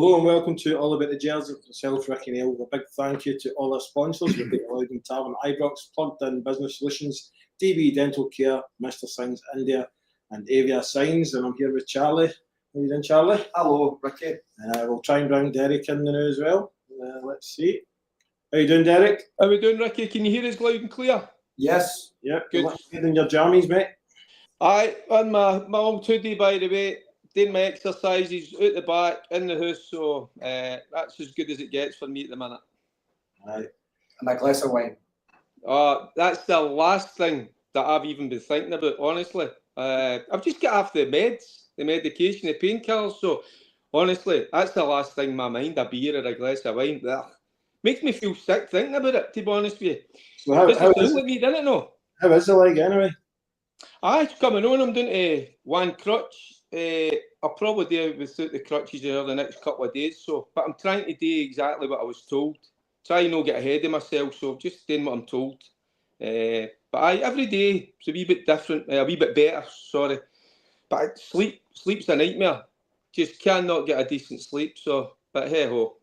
Hello and welcome to All About the Gers with myself, Ricki Neill. A big thank you to all our sponsors. We've got Loudon Tavern, Ibrox, Plugged In Business Solutions, DB Dental Care, Mr. Sings India, and Avia Signs. And I'm here with Charlie. How you doing, Charlie? Hello, Ricki. We'll try and bring Derek in now as well. Let's see. How you doing, Derek? How are we doing, Ricki? Can you hear us loud and clear? Yes. Yeah, good. Good in your jammies, mate. Aye, on my old hoodie, by the way, doing my exercises out the back, in the house, so that's as good as it gets for me at the minute. Aye. And a glass of wine. That's the last thing that I've even been thinking about, honestly. I've just got off the meds, the medication, the painkillers, so honestly, that's the last thing in my mind, a beer or a glass of wine. Ugh. Makes me feel sick thinking about it, to be honest with you. So how is like me, didn't it, no? How is the leg anyway? Aye, it's coming on. I'm doing to one crutch. I'll probably do without the crutches over the next couple of days. But I'm trying to do exactly what I was told. Try not get ahead of myself. So just doing what I'm told. But every day it's a wee bit different, a wee bit better. Sorry, but sleep's a nightmare. Just cannot get a decent sleep. So, but hey ho.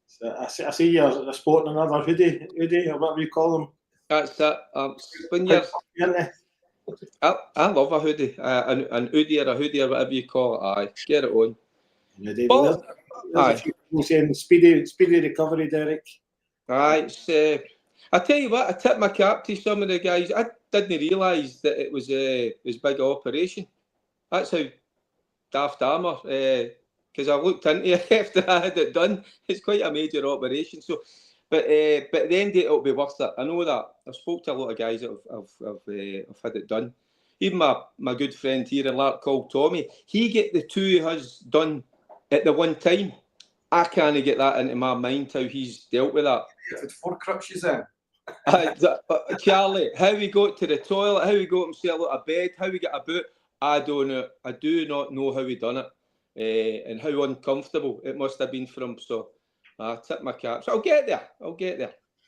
So I see you're sporting another hoodie or whatever you call them. That's it. When you're, I love a hoodie, an hoodie or a hoodie or whatever you call it. Aye, get it on. There's a few people saying speedy recovery, Derek. Aye, I tell you what, I tip my cap to some of the guys. I didn't realise that it was big operation. That's how daft armour. Because I looked into it after I had it done. It's quite a major operation. So, but at the end of it, it'll be worth it. I know that. I've spoke to a lot of guys that have had it done. Even my good friend here in Lark called Tommy, he get the two of us done at the one time. I can't get that into my mind how he's dealt with that. You've had 4 crutches in. Charlie, how he got to the toilet, how he got himself out of bed, how he got about, I don't know. I do not know how he done it, and how uncomfortable it must have been for him. So I tip my cap. So I'll get there.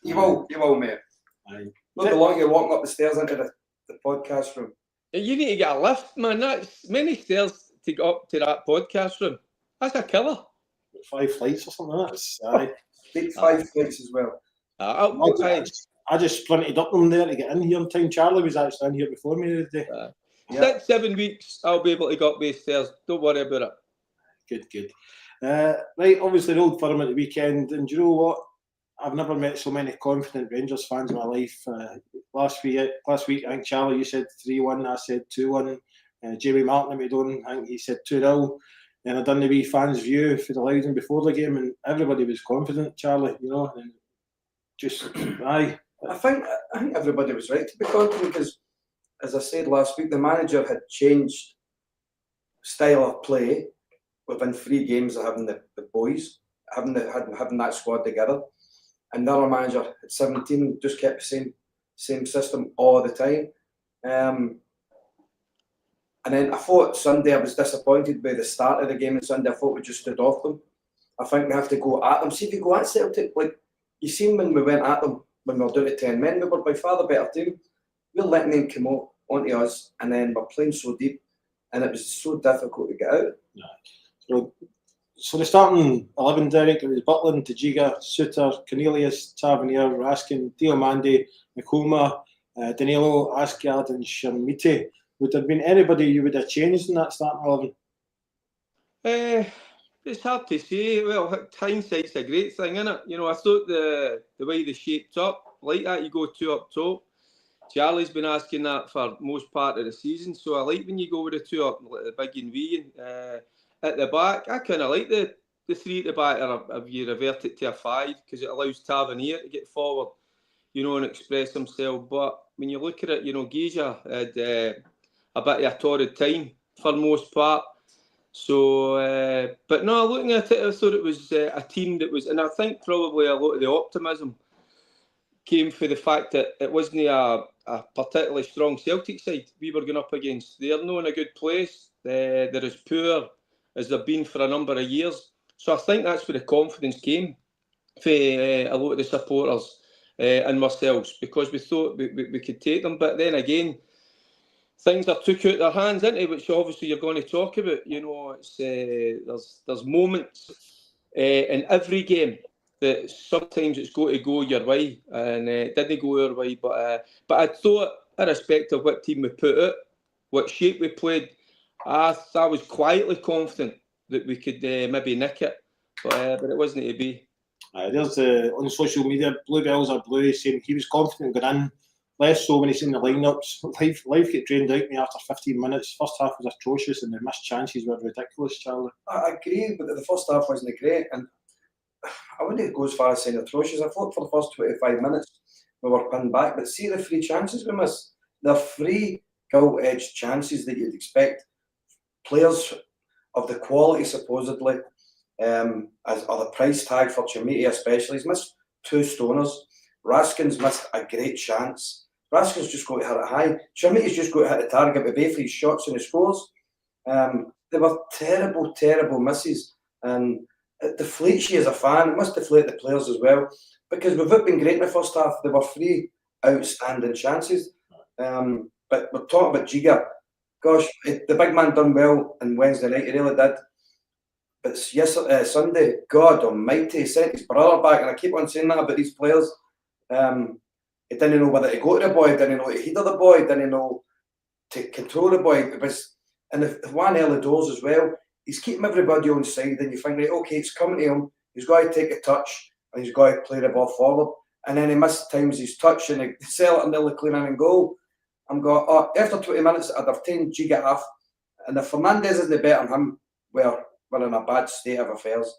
You will, mate. Aye. Not the long you're walking up the stairs into the podcast room. You need to get a lift, man. That's many stairs to get up to that podcast room. That's a killer. 5 flights or something like that. Take 5 flights as well. I just sprinted up them there to get in here on time. Charlie was actually in here before me the day. 6-7 weeks, I'll be able to go up these stairs. Don't worry about it. Good. Right, obviously the Old Firm at the weekend, and do you know what? I've never met so many confident Rangers fans in my life. Last week, I think Charlie, you said 3-1, I said 2-1. Jamie Martin at Maidon, I think he said 2-0. And I done the wee fans view for the Loudon before the game, and everybody was confident, Charlie. You know, and just aye. I think everybody was right to be confident because, as I said last week, the manager had changed style of play within 3 games of having the boys, having that squad together. And the other manager at 17 just kept the same system all the time. And then I thought Sunday I was disappointed by the start of the game on Sunday. I thought we just stood off them. I think we have to go at them. See, if you go at Celtic, like you seen when we went at them, when we were down to 10 men, we were by far the better team. We were letting them come out onto us, and then we're playing so deep, and it was so difficult to get out. So the starting 11, Derek, it was Butland, Tajiga, Suter, Cornelius, Tavernier, Raskin, Diomande, Nakoma, Danilo, Asgard, and Shermite. Would there have been anybody you would have changed in that starting 11? It's hard to say. Well, hindsight's a great thing, isn't it? You know, I thought the way they shaped up, like that, you go 2 up top. Charlie's been asking that for most part of the season, so I like when you go with the 2 up, like the big and V at the back. I kind of like the 3 at the back, or if you revert it to a 5, because it allows Tavernier to get forward, you know, and express himself. But when you look at it, you know, Geisha had a bit of a torrid time for most part. So, but no, looking at it, I thought it was a team that was, and I think probably a lot of the optimism came for the fact that it wasn't a particularly strong Celtic side we were going up against. They're not in a good place. They're as poor as they've been for a number of years. So I think that's where the confidence came for a lot of the supporters and ourselves, because we thought we could take them. But then again, things are took out their hands, isn't it? Which obviously you're going to talk about. You know, it's there's moments in every game that sometimes it's got to go your way, and it didn't go our way. But I thought, irrespective of what team we put out, what shape we played, I was quietly confident that we could maybe nick it, but it wasn't to be. There's on social media, Bluebells are blue, saying he was confident going in. Less so when he's seen the lineups. Life get drained out of me after 15 minutes. First half was atrocious and the missed chances were ridiculous, Charlie. I agree, but the first half wasn't great, and I wouldn't go as far as saying atrocious. I thought for the first 25 minutes we were pinned back, but see the three chances we missed. They're three gilt-edged chances that you'd expect players of the quality supposedly, or the price tag for Chimiti especially. He's missed two stoners. Raskin's missed a great chance. Raskin's just got to hit it high. Chimiti's just got to hit the target with both his shots and he scores. They were terrible, terrible misses. And it deflates you as a fan. It must deflate the players as well. Because without being great in the first half, there were three outstanding chances. But we're talking about Giga. Gosh, the big man done well on Wednesday night. He really did. But Sunday, God almighty, he sent his brother back. And I keep on saying that about these players. He didn't know whether to go to the boy, didn't know to header the boy, didn't know to control the boy. It was, and if one early doors as well, he's keeping everybody on side, and you think, right, okay, it's coming to him, he's got to take a touch, and he's got to play the ball forward. And then he missed times his touch, and he sell it until the clean in and goal. I'm going, after 20 minutes, I'd have 10 Giga half. And if Fernandez isn't better than him, we're in a bad state of affairs.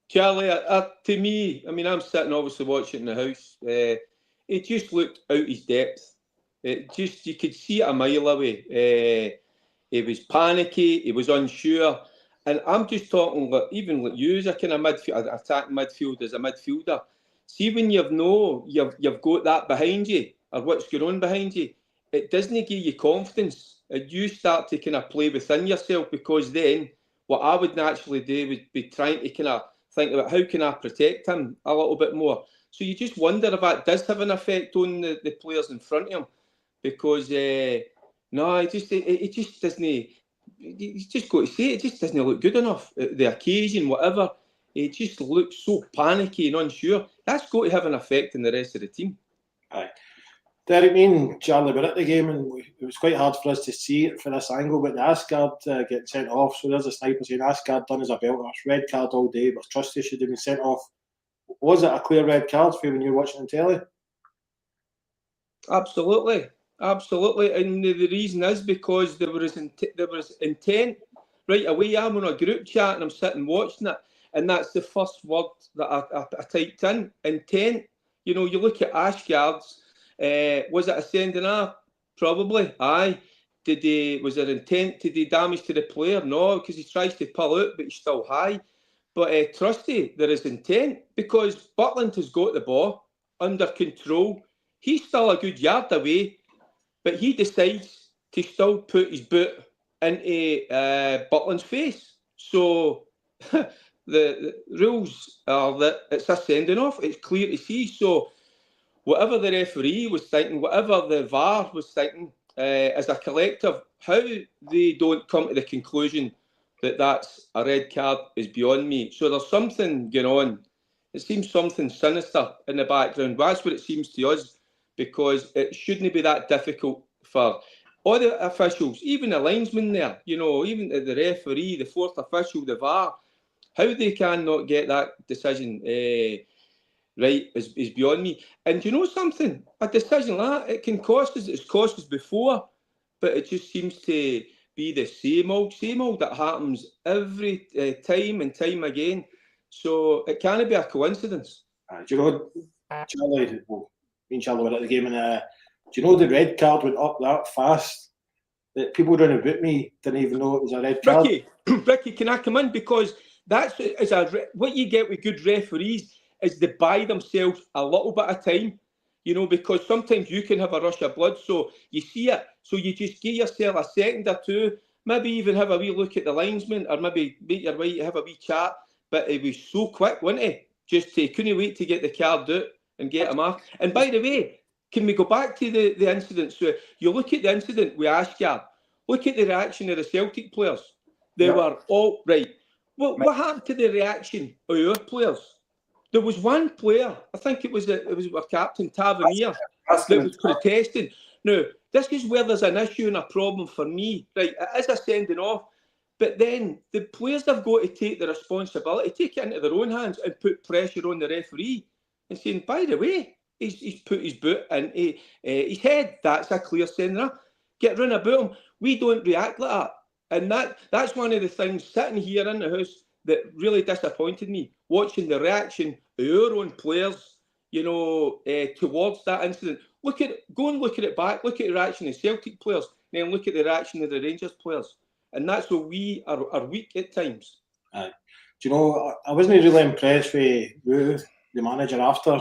Charlie, to me, I mean, I'm sitting obviously watching in the house. It just looked out his depth. It just, you could see it a mile away. He was panicky. He was unsure. And I'm just talking, like, even like you as a kind of attacking midfield as a midfielder. See, when you've got that behind you, or what's going on behind you, it doesn't give you confidence. And you start to kind of play within yourself, because then what I would naturally do would be trying to kind of think about how can I protect him a little bit more. So you just wonder if that does have an effect on the players in front of him, because no, it just doesn't. You just got to say it just doesn't look good enough. The occasion, whatever, it just looks so panicky and unsure. That's got to have an effect on the rest of the team. Aye. Derek, me and Charlie were at the game, and it was quite hard for us to see it from this angle, but the Asgard getting sent off. So there's a sniper saying Asgard done as a belter, red card all day, but Trusty should have been sent off. Was it a clear red card for you when you were watching on telly? Absolutely. And the reason is because there was intent right away. I'm on a group chat and I'm sitting watching it, and that's the first word that I typed in, intent. You know, you look at Ashgard's. Was it a sending off? Probably. Aye. Was there intent to do damage to the player? No, because he tries to pull out, but he's still high. But Trusty, there is intent, because Butland has got the ball under control. He's still a good yard away, but he decides to still put his boot into Butland's face. So the rules are that it's a sending off. It's clear to see. So whatever the referee was thinking, whatever the VAR was thinking, as a collective, how they don't come to the conclusion that that's a red card is beyond me. So there's something going on. It seems something sinister in the background. That's what it seems to us, because it shouldn't be that difficult for all the officials, even the linesman there, you know, even the referee, the fourth official, the VAR, how they cannot get that decision right is beyond me. And you know something? A decision like that, it can cost us. It's cost us before, but it just seems to be the same old that happens every time and time again. So it can't be a coincidence. Do you know, Charlie, well, me and Charlie were at the game, and do you know the red card went up that fast that people around about me didn't even know it was a red card? Ricki, can I come in? Because that's what you get with good referees is they buy themselves a little bit of time, you know, because sometimes you can have a rush of blood, so you see it, so you just give yourself a second or two, maybe even have a wee look at the linesman, or maybe make your way, have a wee chat. But it was so quick, wasn't it? Just couldn't wait to get the card out and get him off. And by the way, can we go back to the incident? So you look at the incident with Ashgard, look at the reaction of the Celtic players. They were all right. What happened to the reaction of our players? There was one player, I think it was our captain Tavernier, that was protesting. Now, this is where there's an issue and a problem for me. Right, it is a sending off, but then the players have got to take the responsibility, take it into their own hands and put pressure on the referee and saying, by the way, he's put his boot into his head. That's a clear sending off. Get round about him. We don't react like that. And that's one of the things sitting here in the house that really disappointed me, watching the reaction of our own players, towards that incident. Go and look at it back, look at the reaction of Celtic players, then look at the reaction of the Rangers players. And that's where we are weak at times. Do you know, I wasn't really impressed with the manager after,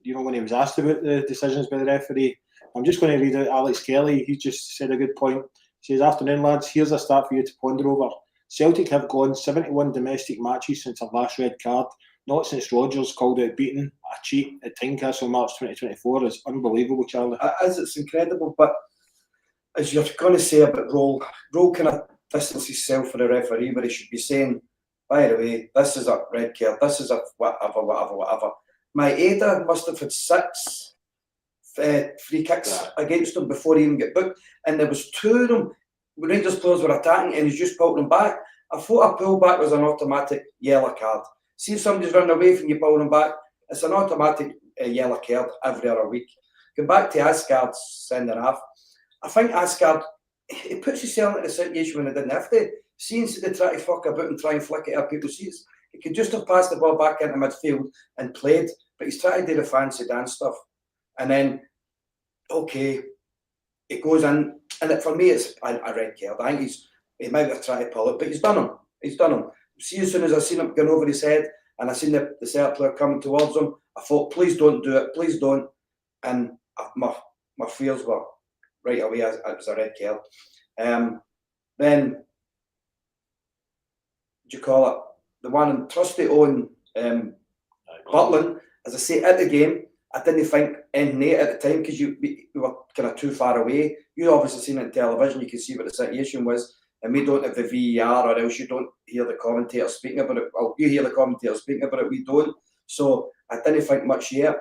when he was asked about the decisions by the referee. I'm just going to read out Alex Kelly. He just said a good point. He says, "Afternoon, lads. Here's a stat for you to ponder over. Celtic have gone 71 domestic matches since their last red card. Not since Rodgers called out beating a cheat at Tynecastle March 2024. It's unbelievable, Charlie." It's incredible. But as you're going to say about Roll kind of distances himself for the referee, but he should be saying, by the way, this is a red card, this is a whatever. Maeda must have had 6 free kicks against him before he even got booked, and there was 2 of them. Rangers players were attacking and he's just pulled them back. I thought a pull back was an automatic yellow card. See if somebody's running away from you pulling them back, it's an automatic yellow card every other week. Going back to Asgard's sending off, I think Asgard, he puts himself in a situation when he didn't have to. See, instead of trying to fuck about and try and flick it up people's seats, he could just have passed the ball back into midfield and played, but he's trying to do the fancy dance stuff. And then, okay, it goes in, and for me, it's a red card. I think he might have tried to pull it, but he's done him. See, as soon as I seen him going over his head, and I seen the Celtic player coming towards him, I thought, please don't do it, please don't. And my fears were right away, it was a red card. Then, what do you call it? The one in trusty own Butland, as I say, at the game, I didn't think ending it at the time because we were kind of too far away. You obviously seen it on television, you can see what the situation was, and we don't have the VAR, or else you don't hear the commentator speaking about it. Well, you hear the commentator speaking about it, we don't. So I didn't think much yet.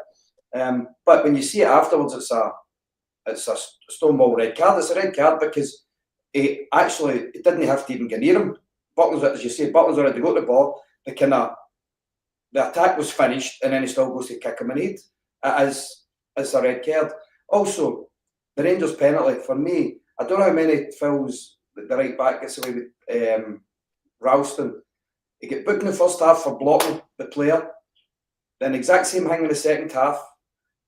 But when you see it afterwards, it's a stonewall red card. It's a red card because it didn't have to even get near him. Butland's, as you say, Butland's already got the ball. The attack was finished, and then he still goes to kick him in the head. It's a red card. Also, the Rangers penalty, for me, I don't know how many fouls the right back gets away with. Ralston, he get booked in the first half for blocking the player. Then exact same thing in the second half.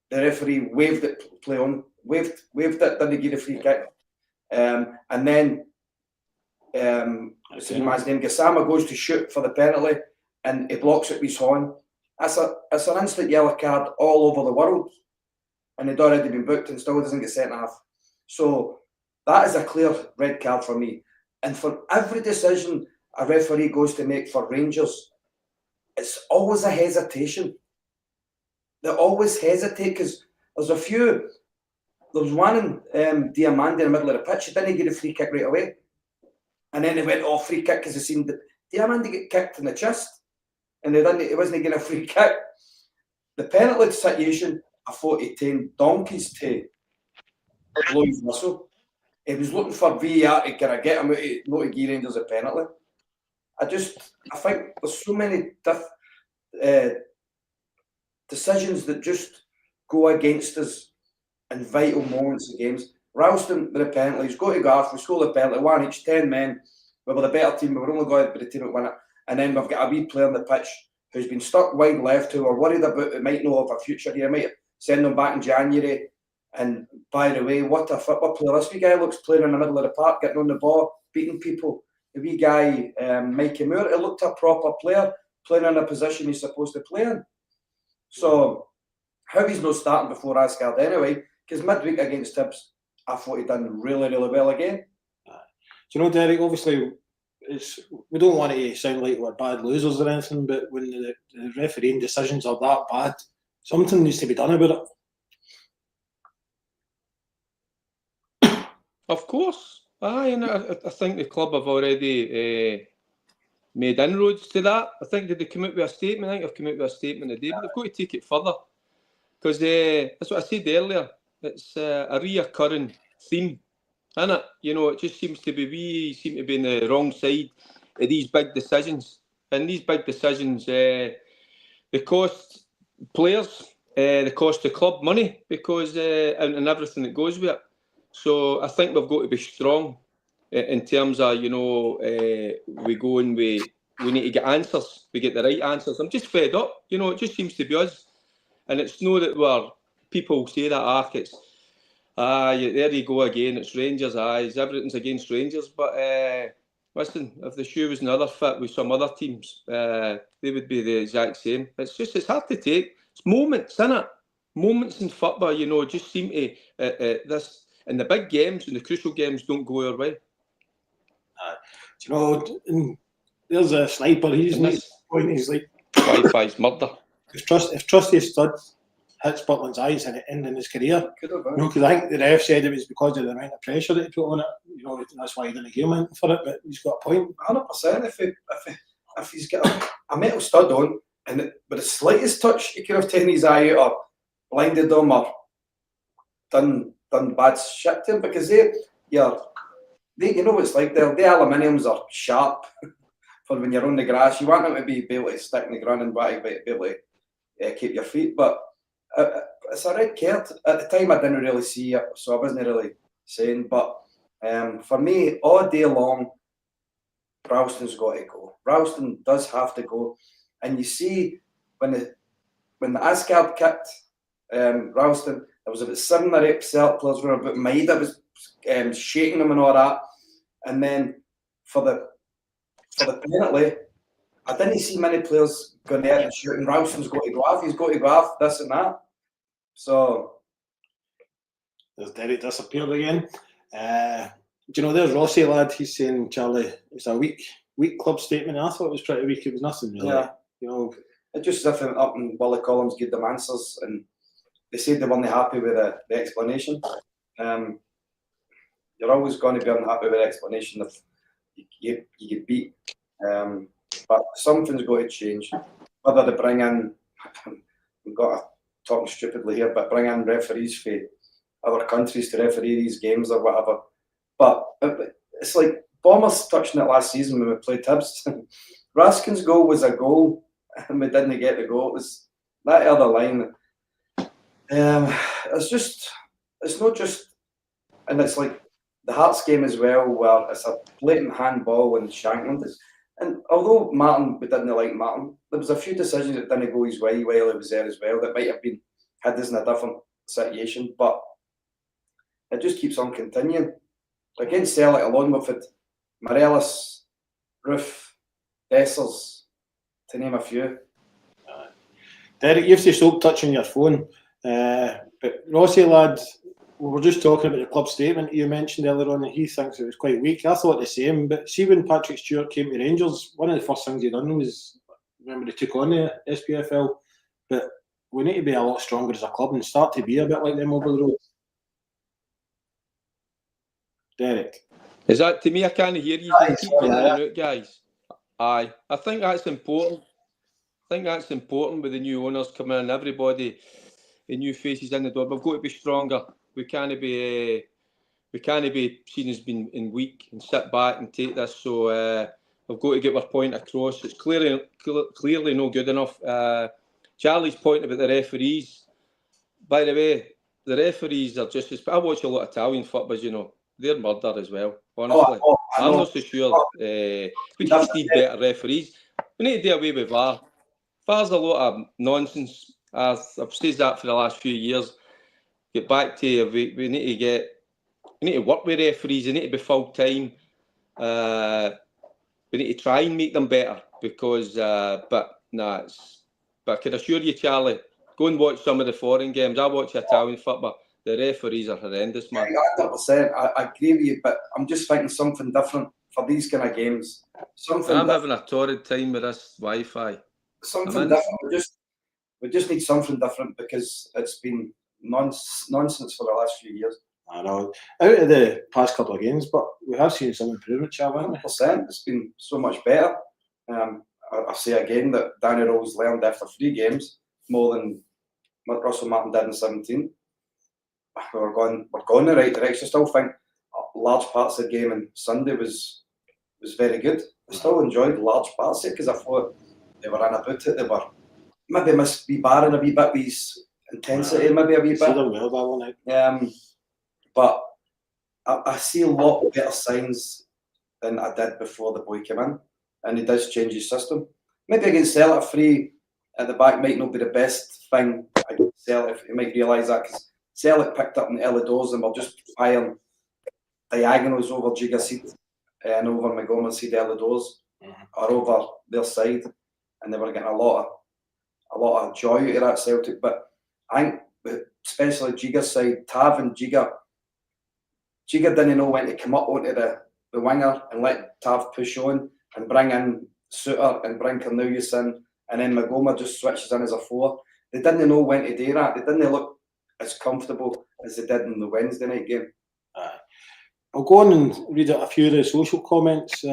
The referee waved it, play on, waved it, didn't give a free kick. And then what's his name? Gassama goes to shoot for the penalty and he blocks it with his horn. It's an instant yellow card all over the world, and he'd already been booked and still doesn't get sent off. So that is a clear red card for me. And for every decision a referee goes to make for Rangers, it's always a hesitation. They always hesitate because there's a few. There was one in Diamandi in the middle of the pitch. He didn't get a free kick right away, and then he went off free kick because he seen Diamandi get kicked in the chest. And he wasn't getting a free kick. The penalty situation, I thought he tamed donkeys to blow his whistle. He was looking for VAR to kind of get him out of not to give Rangers a penalty. I think there's so many decisions that just go against us in vital moments of games. Ralston with a penalty, he's got to go off, we score the penalty, 1 each, 10 men. We were the better team, we were only going to be the team that win it. And then we've got a wee player on the pitch who's been stuck wide left, who are worried about it might know of a future here, might send them back in January. And by the way, what a football player. This wee guy looks playing in the middle of the park, getting on the ball, beating people. The wee guy, Mikey Moore, he looked a proper player, playing in a position he's supposed to play in. So, how he's not starting before Asgard anyway, because midweek against Hibs, I thought he'd done really, really well again. Do you know, Derek, obviously, we don't want to sound like we're bad losers or anything, but when the refereeing decisions are that bad, something needs to be done about it. Of course. And I think the club have already made inroads to that. I think did they come out with a statement? I think they've come out with a statement today, but they've got to take it further because that's what I said earlier. It's a reoccurring theme, isn't it? You know, it just seems to be we seem to be on the wrong side of these big decisions, and these big decisions they cost players, they cost the club money because and everything that goes with it. So I think we've got to be strong in terms of, you know, we go and we need to get answers. We get the right answers. I'm just fed up. You know, it just seems to be us. And it's no that we're, people say that, it's, there you go again, it's Rangers, everything's against Rangers. But listen, if the shoe was another fit with some other teams, they would be the exact same. It's just, it's hard to take. It's moments, isn't it? Moments in football, you know, just seem to, this, and the big games and the crucial games don't go our way. Do you know, there's a sniper, he's like, Wi-Fi's murder. If Trusty Stud hits Butland's eyes and it ended his career, Could have been. you know, because I think the ref said it was because of the amount of pressure that he put on it. You know, that's why he didn't give him for it. But he's got a point. 100%. If he's got a metal stud on, and with the slightest touch, he could have taken his eye out or blinded him or done bad shit to him, because they you know what it's like. The aluminiums are sharp for when you're on the grass. You want them to be able to stick in the ground and be able to keep your feet. But it's a red card. At the time, I didn't really see it, so I wasn't really saying. But for me, all day long, Ralston's got to go. Ralston does have to go. And you see, when the Asgard kicked Ralston, there was about 7 or 8 Celtic players were about Maida was shaking them and all that. And then for the penalty, I didn't see many players going there and shooting. Ralston's got to go off. He's got to go off this and that. So there's Derek disappeared again. Do you know, there's Rossi lad. He's saying, Charlie, it's a weak club statement. I thought it was pretty weak. It was nothing really. Yeah. You know, it just as if up in Willie Collins gave them answers, and they said they weren't happy with the explanation. You're always going to be unhappy with the explanation if you get beat. But something's got to change. Whether they bring in, we've got to talk stupidly here, but bring in referees for other countries to referee these games or whatever. But it's like Bombers touching it last season when we played Hibs. Raskin's goal was a goal, and we didn't get the goal. It was that other line. It's not just, and it's like the Hearts game as well, where it's a blatant handball and Shankland. And although we didn't like Martin, there was a few decisions that didn't go his way while he was there as well, that might have been had us in a different situation, but it just keeps on continuing. Against Celtic alone, we've had Morelos, Roof, Dessers, to name a few. Derek, you have to stop touching your phone. But Rossi lad, we were just talking about the club statement you mentioned earlier on, and he thinks it was quite weak. I thought the same, but see, when Patrick Stewart came to Rangers, one of the first things he done was, remember, he took on the SPFL, but we need to be a lot stronger as a club and start to be a bit like them over the road. Derek. Is that, to me, I can't hear you. You can keep in and out, guys. Aye. I think that's important. With the new owners coming in, everybody, the new faces in the door. We've got to be stronger. We can't be seen as being weak and sit back and take this. So we've got to get our point across. It's clearly no good enough. Charlie's point about the referees. By the way, the referees are just as... I watch a lot of Italian football, you know. They're murder as well, honestly. I'm not so sure. We just need better referees. We need to do away with VAR. VAR's a lot of nonsense. I've said that for the last few years. Get back to we need to work with referees. They need to be full time. We need to try and make them better because. But I can assure you, Charlie, go and watch some of the foreign games. I watch Italian football. The referees are horrendous, man. 100%. I agree with you, but I'm just thinking something different for these kind of games. I'm having a torrid time with this Wi-Fi. Something different. We just need something different because it's been nonsense for the last few years. I know. Out of the past couple of games, but we have seen some improvement, Charlie. 100%. It's been so much better. I say again that Danny Rose learned after 3 games more than what Russell Martin did in 17. We're going in the right direction. I still think large parts of the game on Sunday was very good. I still enjoyed large parts of it because I thought they were in about it. They were maybe must be barring a wee bit with his intensity, maybe a wee bit. But I see a lot better signs than I did before the boy came in, and he does change his system. Maybe against Celtic, 3 at the back might not be the best thing against Celtic. You might realise that because Celtic picked up in the early doors and were just firing diagonals over Giga's seat and over McGowan's seat early doors or over their side, and they were getting a lot of joy out of that Celtic. But I think, especially Giga's side, Tav and Giga didn't know when to come up onto the winger and let Tav push on and bring in Suter and bring Cornelius in, and then Magoma just switches in as a 4. They didn't know when to do that. They didn't look as comfortable as they did in the Wednesday night game. I'll go on and read out a few of the social comments.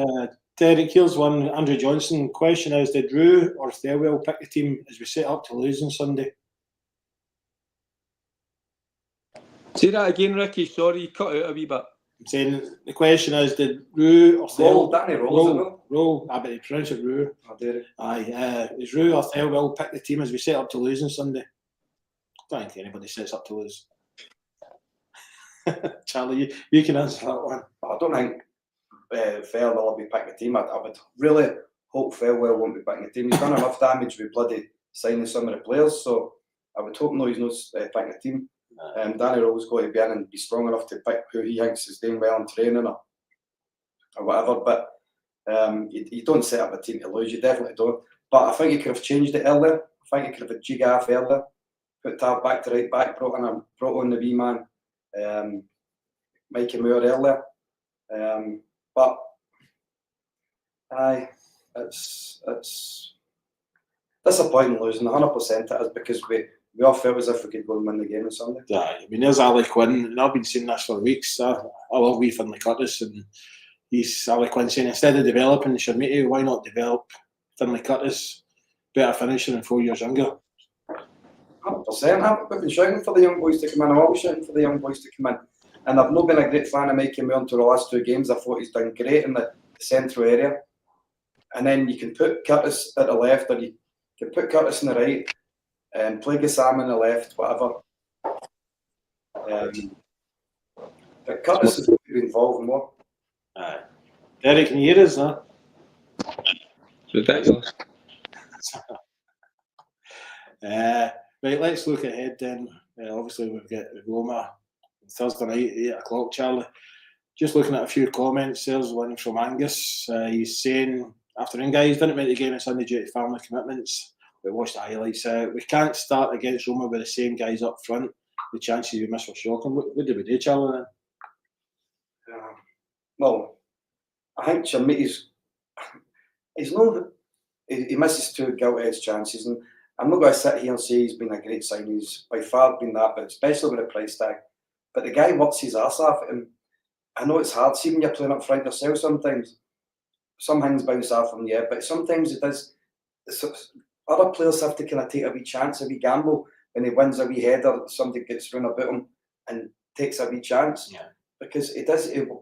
Derek, here's one. Andrew Johnson, question is, did Rue or Thelwell pick the team as we set up to lose on Sunday? Say that again, Ricky. Sorry, you cut out a wee bit. I'm saying the question is, did Rue or Thelwell... Danny Rose, I bet he pronounced it Rue. I did. Is Rue or Thelwell pick the team as we set up to lose on Sunday? I don't think anybody sets up to lose. Charlie, you can answer that one. I don't think Thelwell will be picking the team. I would really hope Thelwell won't be picking the team. He's done enough damage with bloody signing some of the players, so I would hope he's not picking the team. Danny Rose got to be in and be strong enough to pick who he thinks is doing well in training or whatever. But you don't set up a team to lose. You definitely don't. But I think he could have changed it earlier. I think he could have had Giga off earlier, put Tav back to right back, brought on the wee man, Mikey Moore earlier. But it's disappointing losing. 100% it is, because we all felt as if we could go and win the game on Sunday. I mean, there's Ali Quinn, and I've been saying this for weeks. I love wee Finlay Curtis, and he's Ali Quinn saying, instead of developing Shermiti, why not develop Finlay Curtis? Better finisher and 4 years younger. 100%. We've been shouting for the young boys to come in. I'm always shouting for the young boys to come in. And I've not been a great fan of Mikey Moore until the last 2 games. I thought he's done great in the central area. And then you can put Curtis at the left, or you can put Curtis on the right, and play Gassam on the left, whatever. But Curtis has to be involved more. Derek, can you hear us, huh? It's ridiculous. Right, let's look ahead then. Obviously, we've got Roma Thursday night, 8 o'clock, Charlie. Just looking at a few comments, there's one from Angus. He's saying, afternoon guys, didn't make the game on Sunday due to family commitments. We watched the highlights. We can't start against Roma with the same guys up front. The chances we miss were shocking. What did we do, Charlie, then? Well, I think Shermiti's he misses 2 gilt-edged chances, and I'm not going to sit here and say he's been a great signing. He's by far been that, but especially with the price tag. But the guy works his arse off, and I know it's hard. See, when you're playing up front yourself, sometimes some things bounce off him, yeah, but sometimes it does. Other players have to kind of take a wee chance, a wee gamble, when he wins a wee header, somebody gets run about him and takes a wee chance. Yeah. Because he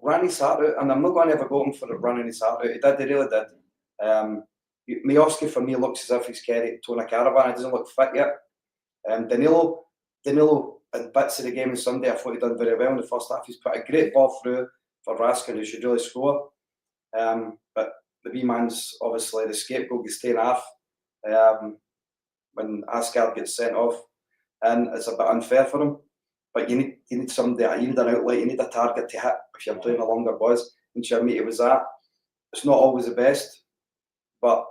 ran his heart out, and I'm not going to ever go him for running his heart out. He really did. Miovski, for me, looks as if he's carried Tony Caravan. He doesn't look fit yet. Danilo, in bits of the game on Sunday, I thought he done very well in the first half. He's put a great ball through for Raskin, who should really score. But the wee man's obviously the scapegoat, gets taken off when Asgard gets sent off, and it's a bit unfair for him. But you need somebody, you need an outlet, you need a target to hit if you're playing a longer boys. And Shermiti was that. It's not always the best, but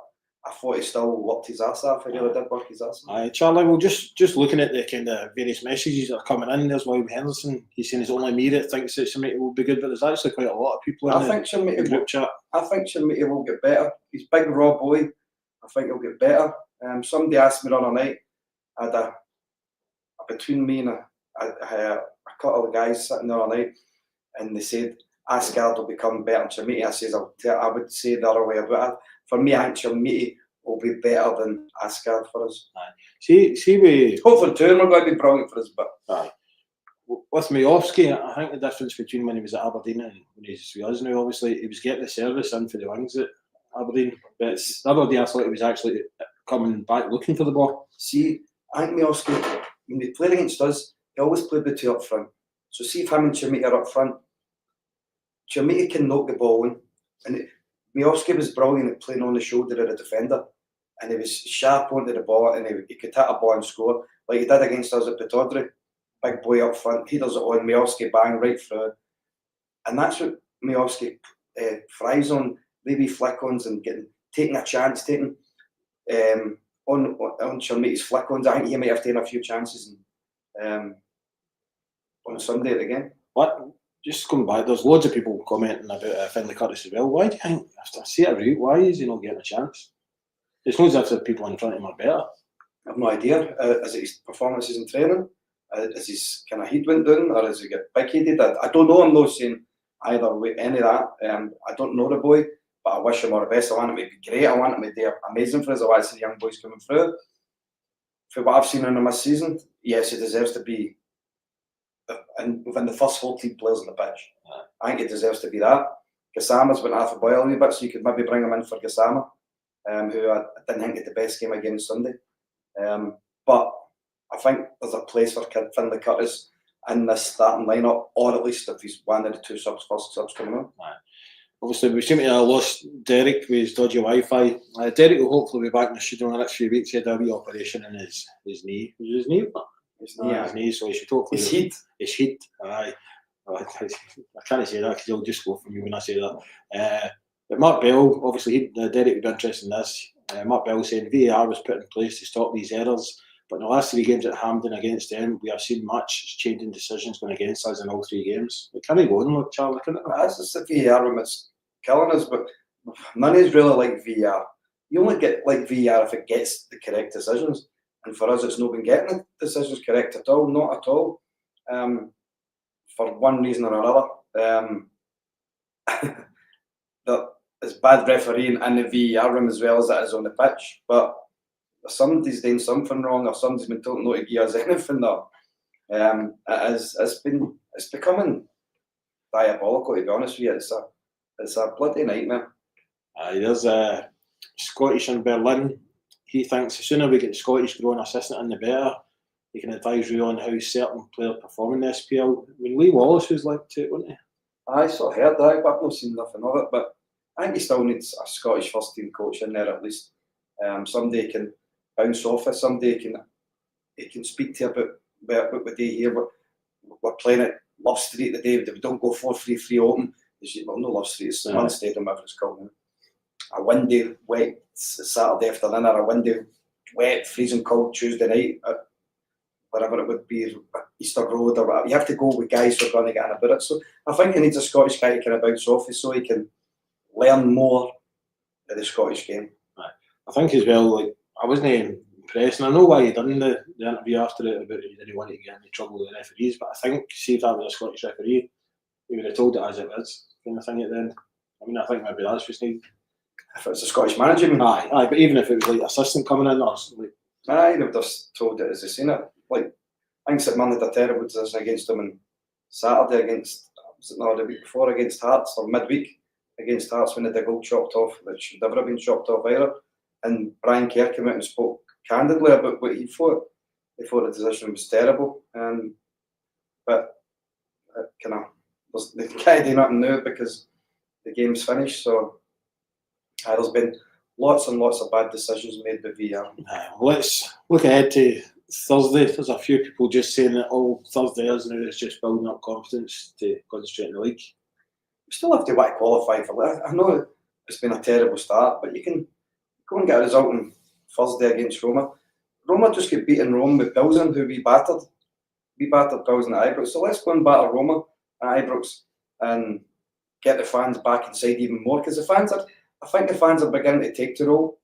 I thought he still worked his ass off. He really did work his ass off. Charlie, well, just looking at the kind of various messages that are coming in, there's William Henderson. He's saying it's only me that thinks that Shermiti will be good, but there's actually quite a lot of people in the group chat. I think Shermiti will get better. He's big, raw boy. I think he'll get better. Somebody asked me the other night, I had between me and a couple of guys sitting the other night, and they said Asgard will become better than Shermiti. I says I would say the other way about it. for me, I think Chalmiti will be better than Asgard for us. See, we Hopefully, two of them are going to be brilliant for us, but with Miovski, I think the difference between when he was at Aberdeen and when he's with us now, obviously, he was getting the service in for the wings at Aberdeen. But the other day, I thought he was actually coming back looking for the ball. see, I think Miovski, when he played against us, he always played the two up front. So see if him and Chalmiti are up front, Chalmiti can knock the ball in. And Miovski was brilliant at playing on the shoulder of the defender. And he was sharp onto the ball, and he could hit a ball and score, like he did against us at Pittodrie. Big boy up front, he does it on, Miovski bang right through. And that's what Miovski thrives on, maybe flick-ons and taking a chance, taking on Chalmiti's flick-ons. I think he might have taken a few chances on Sunday at the game. What? Just coming back, there's loads of people commenting about Finlay Curtis as well. Why do you think, I see it route, why is he not getting a chance? It's not as if the people in front of him are better. I have no idea. Is it his performances in training? Is his kind of heat went down, or has he got big-headed? I don't know. I'm not saying either way, any of that. I don't know the boy, but I wish him all the best. I want him to be great. I want him to do amazing for us. I want to see the young boys coming through. For what I've seen in him this season, yes, he deserves to be within the first 14 players on the pitch. I think he deserves to be that. Gassama's went half a boil a wee bit, so you could maybe bring him in for Gassama, who I didn't think had the best game again Sunday. But I think there's a place for Finlay Curtis in this starting lineup, or at least if he's one of the two first subs coming on. Obviously, we seem to have lost Derek with his dodgy Wi-Fi. Derek will hopefully be back in the studio in the next few weeks. He had a wee operation in his knee. Was it his knee? His knee, so he should hopefully... His heat. Aye. I can't say that because he'll just go for me when I say that. But Mark Bell, obviously, Derek would be interested in this. Mark Bell saying VAR was put in place to stop these errors, but in the last 3 games at Hampden against them, we have seen much changing decisions going against us in all 3 games. It can't go on, look, Charlie, can it? That's just the VAR room that's killing us, but none of us really like VAR. You only get like VAR if it gets the correct decisions, and for us, it's not been getting the decisions correct at all, not at all. For one reason or another. That it's bad refereeing in the VAR room as well as it is on the pitch. But if somebody's doing something wrong, or somebody's been told not to give us anything, it's becoming diabolical, to be honest with you. It's a bloody nightmare. There's a Scottish in Berlin. He thinks the sooner we get the Scottish growing assistant in, the better. He can advise you on how certain players perform in the SPL. I mean, Lee Wallace was linked to it, wasn't he? I sort of heard that, but I've not seen nothing of it. But I think he still needs a Scottish first team coach in there at least. Somebody can bounce off it. Somebody he can speak to about what they hear. We're playing at Love Street today. We don't go 4-3-3 open. Well, no Love Street. It's one stadium, whatever it's called. A windy, wet Saturday afternoon, or a windy, wet, freezing cold Tuesday night. Whatever it would be, Easter Road or whatever. You have to go with guys who are going to get in about it. So I think he needs a Scottish guy to kind of bounce off so he can learn more of the Scottish game. I think as well, like, I wasn't impressed, and I know why he done the interview after it about he didn't want to get into trouble with the referees, but I think, see if that was a Scottish referee, he would have told it as it is, kind of thing at the end. I mean, I think maybe that's just needed. If it's a Scottish manager, I mean. Aye, but even if it was like assistant coming in or something. Aye, he would have told it as they seen it. Like, I think St Mirren had a terrible decision against them on Saturday against, was it not the week before, against Hearts, or midweek against Hearts when they had the goal chopped off, which should never have been chopped off either. And Brian Kerr came out and spoke candidly about what he thought. He thought the decision was terrible. But they can't do nothing now because the game's finished. So there's been lots and lots of bad decisions made by VAR. Let's look ahead to Thursday. There's a few people just saying that all Thursday is now is just building up confidence to concentrate in the league. We still have to qualify for that. I know it's been a terrible start, but you can go and get a result on Thursday against Roma. Roma just got beaten Rome with Pilsen, who we battered. We battered Pilsen at Ibrox. So let's go and batter Roma at Ibrox and get the fans back inside even more, because I think the fans are beginning to take to roll.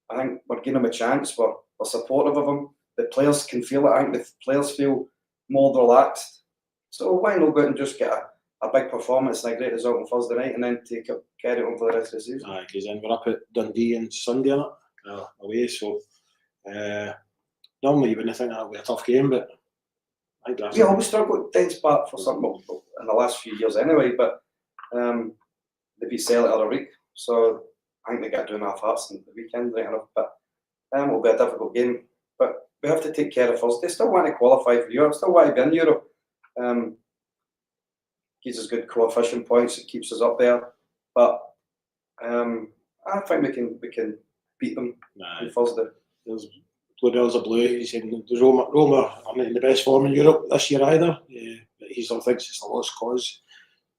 I think we're giving them a chance. We're supportive of them. The players can feel it. I think the players feel more relaxed. So why not go out and just get a big performance and a great result on Thursday night, and then carry it on for the rest of the season. Aye, because then we're up at Dundee on Sunday, away. So normally you wouldn't think that would be a tough game, but I think that's We always struggled Dens Park for something in the last few years anyway, but they beat Celtic the other week, so I think they got 2.5 hearts in the weekend, right enough. But it'll be a difficult game. But we have to take care of Thursday. Still want to qualify for Europe. Still want to be in Europe. Gives us good coefficient points. It keeps us up there. But I think we can beat them on Thursday. There's a blue. He said Roma aren't in the best form in Europe this year either. But he still thinks it's a lost cause.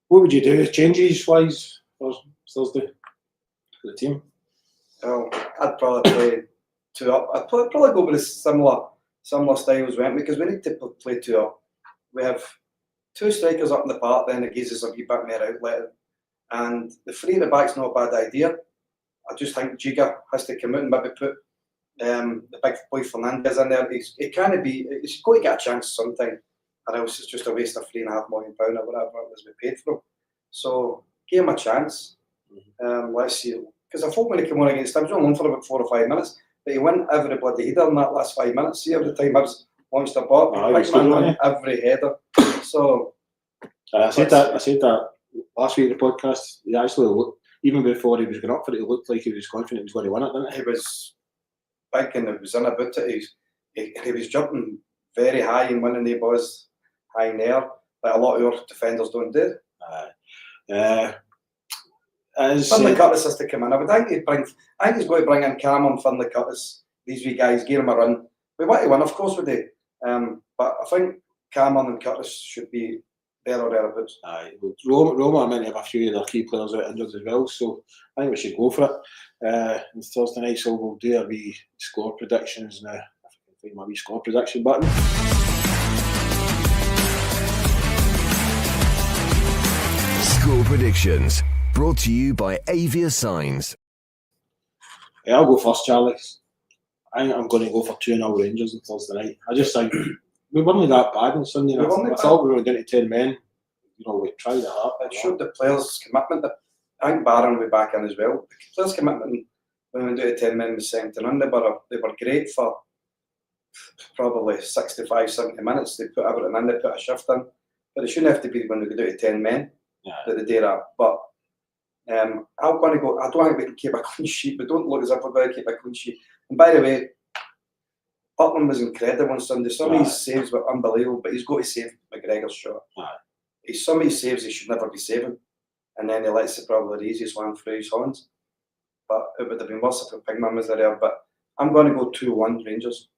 What would you do changes wise for Thursday for the team? Well, I'd probably play 2 up. I'd probably go with a similar style as well, because we need to play 2 up. We have 2 strikers up in the park, then it gives us a wee bit more outlet. And the 3 at the back's not a bad idea. I just think Giga has to come out and maybe put the big boy Fernandez in there. He's got to get a chance sometime, or else it's just a waste of £3.5 million or whatever it was we paid for him. So give him a chance. Let's see. Because I thought when he came on against him, he was on for about 4 or 5 minutes, but he went every bloody header in that last 5 minutes. See, every time I was launched a ball, every header. So I said that last week in the podcast. He actually looked, even before he was going up for it, he looked like he was confident he was going to win it, didn't he? He was big and he was in about it. He was jumping very high and winning the balls high in the air, like a lot of our defenders don't do. Finlay Curtis has to come in. I think he's going to bring in Cameron, Finlay Curtis, these wee guys, give them a run. We want to win, of course we do. But I think Cameron and Curtis should be there or thereabouts. Roma are meant to have a few of their key players out injured as well, so I think we should go for it. On Thursday night, so we'll do our wee score predictions now. If I can find my wee score prediction button. Score predictions. Brought to you by Avia Signs. I'll go first, Charlie. I think I'm going to go for 2-0 Rangers on Thursday night. I just think we weren't that bad on Sunday night. I thought we were down to 10 men. We tried it hard. It showed the players' commitment. I think Barron will be back in as well. The players' commitment when we went down to 10 men was second to none. They were great for probably 65, 70 minutes. They put everything in, they put a shift in. But it shouldn't have to be when we go down to 10 men that they do that. But I'm going to go. I don't think we can keep a clean sheet. We don't look as if we're going to keep a clean sheet. And by the way, Butland was incredible on Sunday. Some of his saves were unbelievable, but he's got to save McGregor's shot. Some of his saves he should never be saving, and then he lets it probably the easiest one through his hands. But it would have been worse if Pigman was there. But I'm going to go 2-1 Rangers.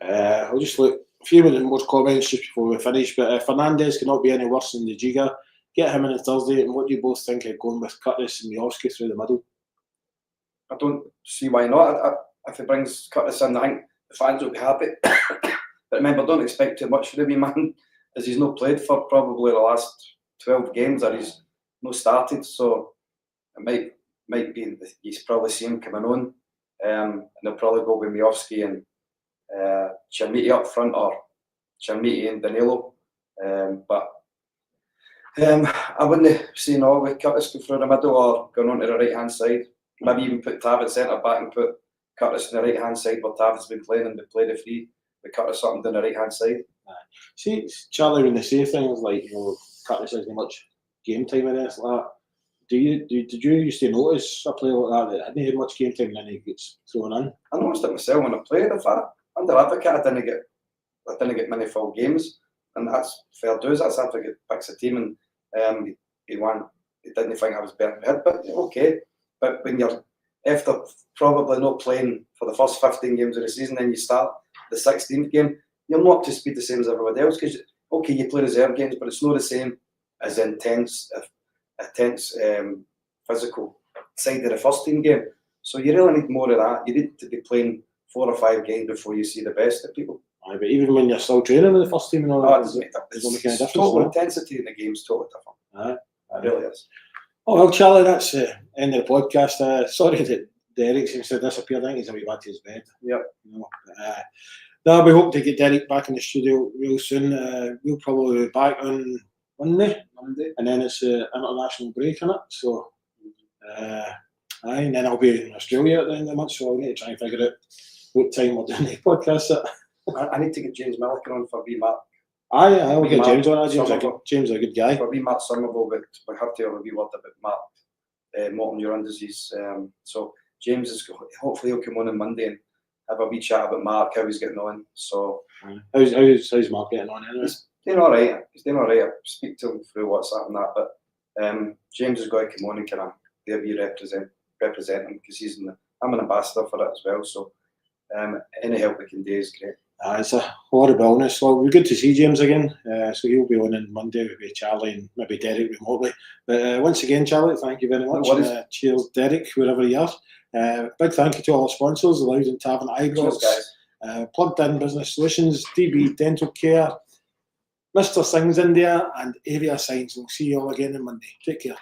I'll just look a few more comments just before we finish. But Fernandez cannot be any worse than the Giga. Get him in on Thursday. And what do you both think of going with Curtis and Miovski through the middle? I don't see why not. If he brings Curtis in, I think the fans will be happy. But remember, don't expect too much for the wee man, as he's not played for probably the last 12 games, or he's not started. So it might be he's probably seen him coming on, and they'll probably go with Miovski and Chermiti up front, or Chermiti and Danilo. But I wouldn't see no with Curtis go through the middle or going on to the right hand side. Maybe even put Tav at centre back and put Curtis on the right hand side where Tav has been playing, and they play the free with Curtis up and down the right hand side. See, Charlie, when they say things like Curtis hasn't much game time in this, like that, did you used to notice a player like that hadn't had much game time and then he gets thrown in? I noticed it myself when I played. Under Advocate, I didn't get many full games, and that's fair dues. That's Advocate picks a team, and he didn't think I was better than him, but okay. But when you're after probably not playing for the first 15 games of the season, then you start the 16th game, you're not up to speed the same as everybody else, because you play reserve games, but it's not the same as intense physical side of the first team game. So you really need more of that. You need to be playing 4 or 5 games before you see the best of people. But even when you're still training in the first team and all that, it's total intensity in the game is totally different. It really is. Oh well, Charlie, that's the end of the podcast. Sorry that Derek seems to have disappeared. I think he's a wee back to his bed. Yep. No, we hope to get Derek back in the studio real soon. We'll probably be back on Monday, Monday. and then it's the international break in it. So, and then I'll be in Australia at the end of the month. So I'll need to try and figure out what time we're doing the podcast at. I need to get James Milliken on for wee Mark. Aye, we'll get Mark James on. Somerville. James is a good guy. For wee Mark Somerville, but we have to have a wee word about Mark motor neuron disease. So James is hopefully he'll come on Monday and have a wee chat about Mark, how he's getting on. So How's Mark getting on anyway? he's doing all right. He's doing all right. I speak to him through WhatsApp and that, but James has got to come on and kind of be represent him because I'm an ambassador for it as well. So any help we can do is great. It's a horrible illness. Well, we're good to see James again. So he'll be on Monday with Charlie and maybe Derek remotely. But once again, Charlie, thank you very much. Cheers, Derek, wherever you are. Big thank you to all our sponsors, the Loudon Tavern Eyedrops, Plugged In Business Solutions, DB Dental Care, Mr. Sings India, and Avia Signs. We'll see you all again on Monday. Take care.